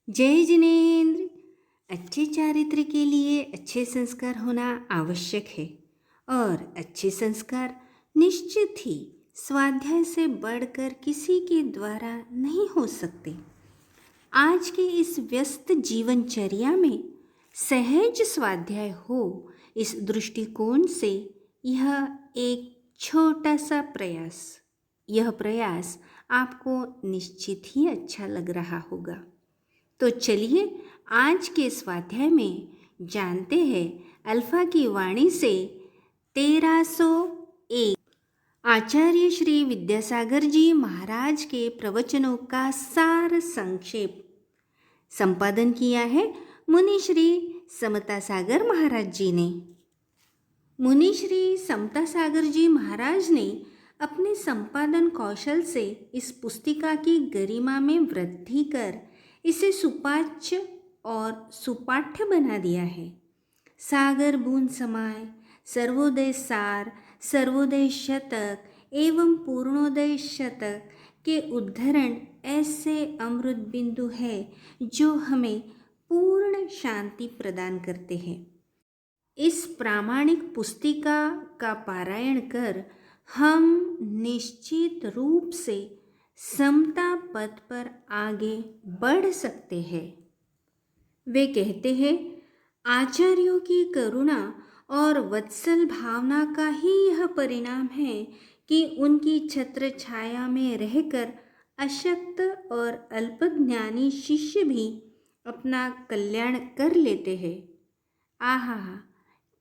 जय जिनेन्द्र। अच्छे चारित्र के लिए अच्छे संस्कार होना आवश्यक है और अच्छे संस्कार निश्चित ही स्वाध्याय से बढ़कर किसी के द्वारा नहीं हो सकते। आज के इस व्यस्त जीवनचर्या में सहज स्वाध्याय हो, इस दृष्टिकोण से यह एक छोटा सा प्रयास, यह प्रयास आपको निश्चित ही अच्छा लग रहा होगा। तो चलिए आज के स्वाध्याय में जानते हैं अल्फा की वाणी से 1301 आचार्य श्री विद्यासागर जी महाराज के प्रवचनों का सार संक्षेप। संपादन किया है मुनि श्री समता सागर महाराज जी ने। मुनि श्री समता सागर जी महाराज ने अपने संपादन कौशल से इस पुस्तिका की गरिमा में वृद्धि कर इसे सुपाच्य और सुपाठ्य बना दिया है। सागर बूंद समाय, सर्वोदय सार, सर्वोदय शतक एवं पूर्णोदय शतक के उद्धरण ऐसे अमृत बिंदु है जो हमें पूर्ण शांति प्रदान करते हैं। इस प्रामाणिक पुस्तिका का पारायण कर हम निश्चित रूप से समता पथ पर आगे बढ़ सकते हैं। वे कहते हैं, आचार्यों की करुणा और वत्सल भावना का ही यह परिणाम है कि उनकी छत्र छाया में रहकर अशक्त और अल्पज्ञानी शिष्य भी अपना कल्याण कर लेते हैं। आहा,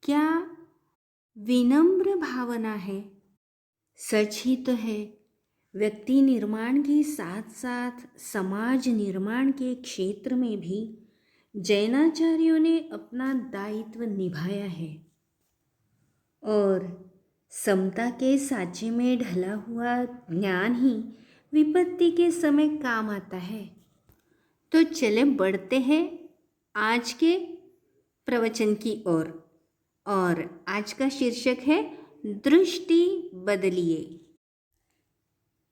क्या विनम्र भावना है। सच ही तो है, व्यक्ति निर्माण के साथ साथ समाज निर्माण के क्षेत्र में भी जैनाचार्यों ने अपना दायित्व निभाया है और समता के साँचे में ढला हुआ ज्ञान ही विपत्ति के समय काम आता है। तो चले बढ़ते हैं आज के प्रवचन की ओर और आज का शीर्षक है दृष्टि बदलिए।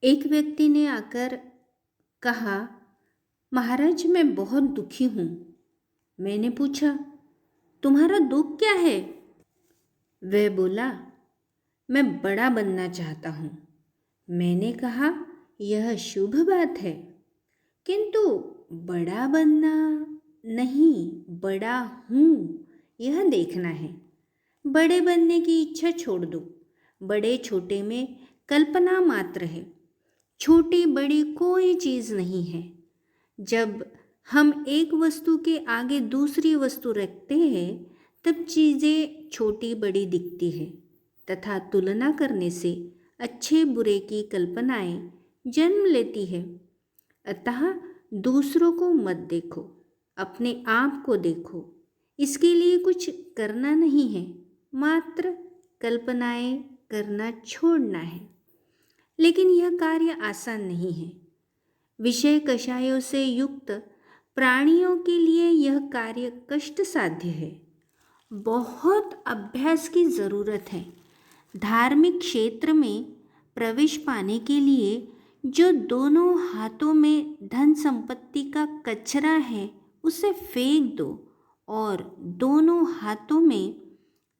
एक व्यक्ति ने आकर कहा, महाराज मैं बहुत दुखी हूँ। मैंने पूछा, तुम्हारा दुख क्या है? वह बोला, मैं बड़ा बनना चाहता हूँ। मैंने कहा, यह शुभ बात है, किंतु बड़ा बनना नहीं, बड़ा हूँ यह देखना है। बड़े बनने की इच्छा छोड़ दो। बड़े छोटे में कल्पना मात्र है, छोटी बड़ी कोई चीज़ नहीं है। जब हम एक वस्तु के आगे दूसरी वस्तु रखते हैं तब चीज़ें छोटी बड़ी दिखती है तथा तुलना करने से अच्छे बुरे की कल्पनाएं जन्म लेती है। अतः दूसरों को मत देखो, अपने आप को देखो। इसके लिए कुछ करना नहीं है, मात्र कल्पनाएं करना छोड़ना है। लेकिन यह कार्य आसान नहीं है। विषय कषायों से युक्त प्राणियों के लिए यह कार्य कष्ट साध्य है। बहुत अभ्यास की ज़रूरत है। धार्मिक क्षेत्र में प्रवेश पाने के लिए जो दोनों हाथों में धन संपत्ति का कचरा है उसे फेंक दो और दोनों हाथों में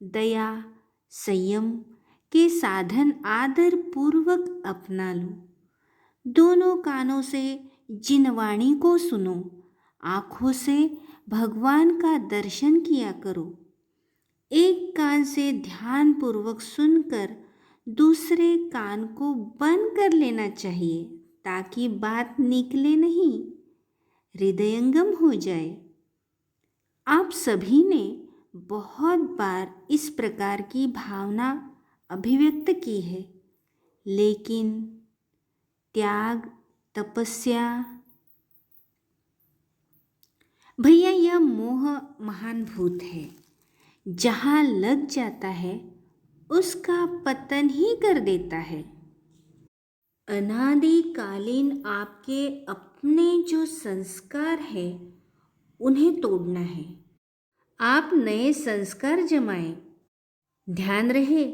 दया संयम के साधन आदर पूर्वक अपना लो। दोनों कानों से जिनवाणी को सुनो, आँखों से भगवान का दर्शन किया करो। एक कान से ध्यान पूर्वक सुनकर दूसरे कान को बंद कर लेना चाहिए ताकि बात निकले नहीं, हृदयंगम हो जाए। आप सभी ने बहुत बार इस प्रकार की भावना अभिव्यक्त की है, लेकिन त्याग, तपस्या, भैया यह मोह महान भूत है। जहाँ लग जाता है उसका पतन ही कर देता है। अनादिकालीन आपके अपने जो संस्कार है उन्हें तोड़ना है। आप नए संस्कार जमाएं। ध्यान रहे,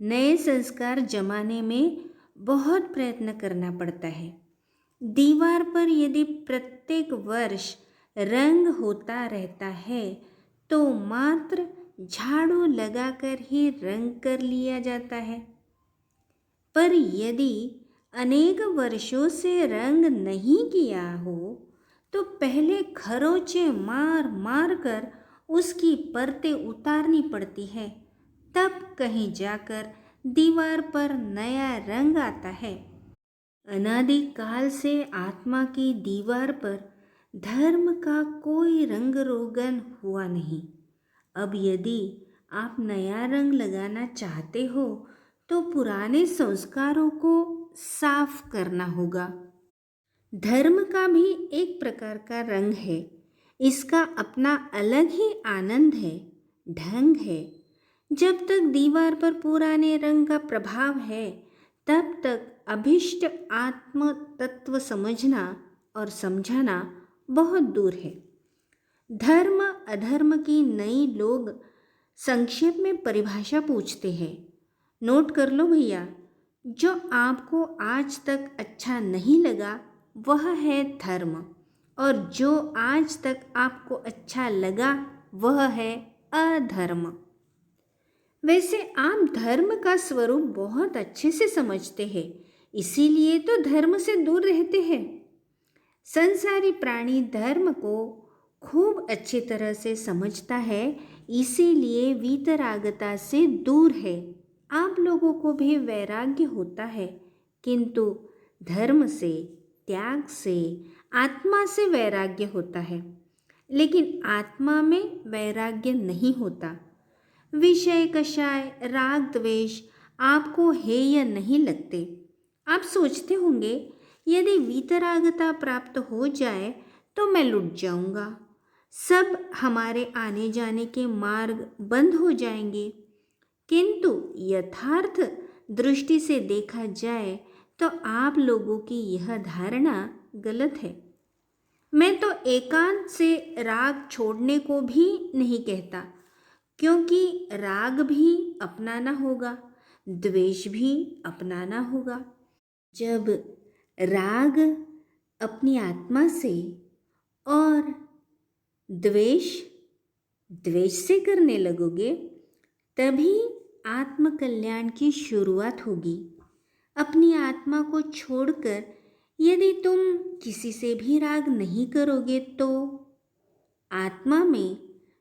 नए संस्कार जमाने में बहुत प्रयत्न करना पड़ता है। दीवार पर यदि प्रत्येक वर्ष रंग होता रहता है तो मात्र झाड़ू लगाकर ही रंग कर लिया जाता है। पर यदि अनेक वर्षों से रंग नहीं किया हो तो पहले खरोंचे मार मार कर उसकी परतें उतारनी पड़ती है, तब कहीं जाकर दीवार पर नया रंग आता है। अनादिकाल से आत्मा की दीवार पर धर्म का कोई रंग रोगन हुआ नहीं। अब यदि आप नया रंग लगाना चाहते हो तो पुराने संस्कारों को साफ करना होगा। धर्म का भी एक प्रकार का रंग है, इसका अपना अलग ही आनंद है, ढंग है। जब तक दीवार पर पुराने रंग का प्रभाव है तब तक अभिष्ट आत्म तत्व समझना और समझाना बहुत दूर है। धर्म अधर्म की नई लोग संक्षेप में परिभाषा पूछते हैं। नोट कर लो भैया, जो आपको आज तक अच्छा नहीं लगा वह है धर्म, और जो आज तक आपको अच्छा लगा वह है अधर्म। वैसे आप धर्म का स्वरूप बहुत अच्छे से समझते हैं, इसीलिए तो धर्म से दूर रहते हैं। संसारी प्राणी धर्म को खूब अच्छी तरह से समझता है, इसीलिए वीतरागता से दूर है। आप लोगों को भी वैराग्य होता है, किंतु धर्म से, त्याग से, आत्मा से वैराग्य होता है, लेकिन आत्मा में वैराग्य नहीं होता। विषय कषाय राग द्वेष आपको हेय नहीं लगते। आप सोचते होंगे यदि वीतरागता प्राप्त हो जाए तो मैं लुट जाऊंगा, सब हमारे आने जाने के मार्ग बंद हो जाएंगे। किंतु यथार्थ दृष्टि से देखा जाए तो आप लोगों की यह धारणा गलत है। मैं तो एकांत से राग छोड़ने को भी नहीं कहता, क्योंकि राग भी अपनाना होगा, द्वेष भी अपनाना होगा। जब राग अपनी आत्मा से और द्वेष द्वेष से करने लगोगे तभी आत्मकल्याण की शुरुआत होगी। अपनी आत्मा को छोड़कर यदि तुम किसी से भी राग नहीं करोगे तो आत्मा में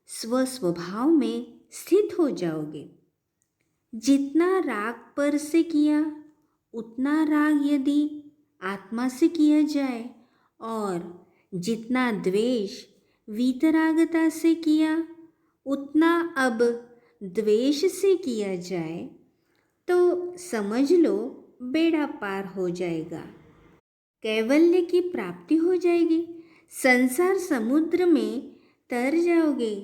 स्वस्वभाव में स्थित हो जाओगे। जितना राग पर से किया उतना राग यदि आत्मा से किया जाए, और जितना द्वेष वीतरागता से किया उतना अब द्वेष से किया जाए, तो समझ लो बेड़ा पार हो जाएगा, कैवल्य की प्राप्ति हो जाएगी, संसार समुद्र में तर जाओगे।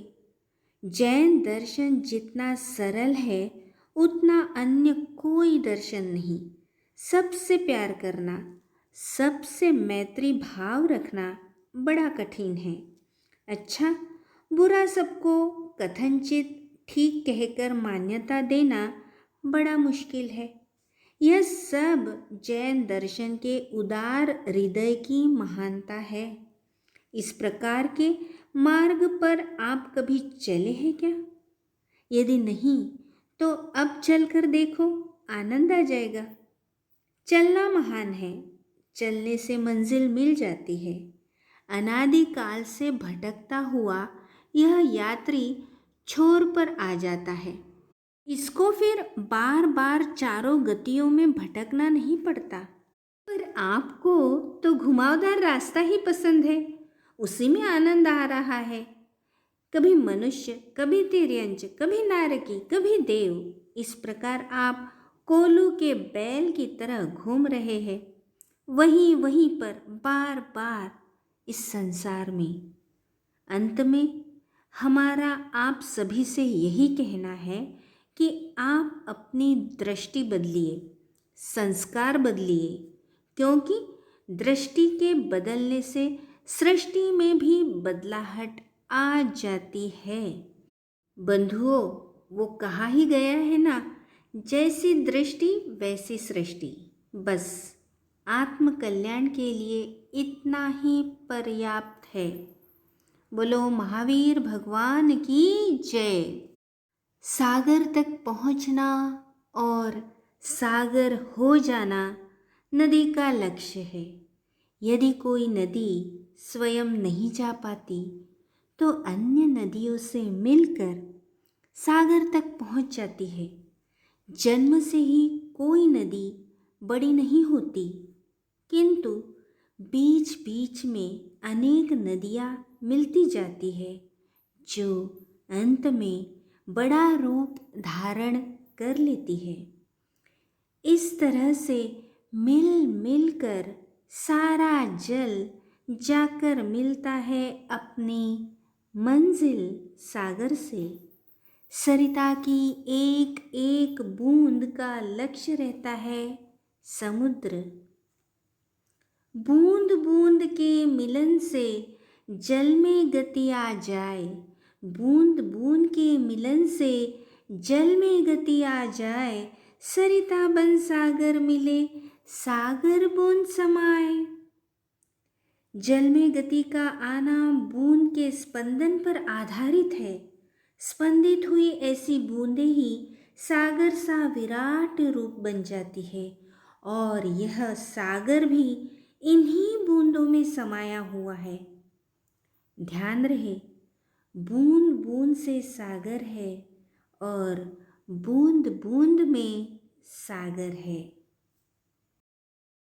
जैन दर्शन जितना सरल है उतना अन्य कोई दर्शन नहीं। सबसे प्यार करना, सबसे मैत्री भाव रखना बड़ा कठिन है। अच्छा बुरा सबको कथनचित ठीक कहकर मान्यता देना बड़ा मुश्किल है। यह सब जैन दर्शन के उदार हृदय की महानता है। इस प्रकार के मार्ग पर आप कभी चले हैं क्या? यदि नहीं तो अब चलकर देखो, आनंद आ जाएगा। चलना महान है, चलने से मंजिल मिल जाती है। अनादिकाल से भटकता हुआ यह यात्री छोर पर आ जाता है। इसको फिर बार बार चारों गतियों में भटकना नहीं पड़ता। पर आपको तो घुमावदार रास्ता ही पसंद है, उसी में आनंद आ रहा है। कभी मनुष्य, कभी तिर्यंच, कभी नारकी, कभी देव, इस प्रकार आप कोलू के बैल की तरह घूम रहे हैं, वहीं वहीं पर बार बार इस संसार में। अंत में हमारा आप सभी से यही कहना है कि आप अपनी दृष्टि बदलिए, संस्कार बदलिए, क्योंकि दृष्टि के बदलने से सृष्टि में भी बदलाहट आ जाती है। बंधुओं, वो कहा ही गया है ना, जैसी दृष्टि वैसी सृष्टि। बस आत्मकल्याण के लिए इतना ही पर्याप्त है। बोलो महावीर भगवान की जय। सागर तक पहुंचना और सागर हो जाना नदी का लक्ष्य है। यदि कोई नदी स्वयं नहीं जा पाती तो अन्य नदियों से मिलकर सागर तक पहुंच जाती है। जन्म से ही कोई नदी बड़ी नहीं होती, किंतु बीच बीच में अनेक नदियाँ मिलती जाती है जो अंत में बड़ा रूप धारण कर लेती है। इस तरह से मिल मिलकर सारा जल जाकर मिलता है अपनी मंजिल सागर से। सरिता की एक एक बूंद का लक्ष्य रहता है समुद्र। बूंद बूंद के मिलन से जल में गति आ जाए, बूंद बूंद के मिलन से जल में गति आ जाए, सरिता बन सागर मिले, सागर बूंद समाए। जल में गति का आना बूंद के स्पंदन पर आधारित है। स्पंदित हुई ऐसी बूंदें ही सागर सा विराट रूप बन जाती है और यह सागर भी इन्हीं बूंदों में समाया हुआ है। ध्यान रहे, बूंद बूंद से सागर है और बूंद बूंद में सागर है।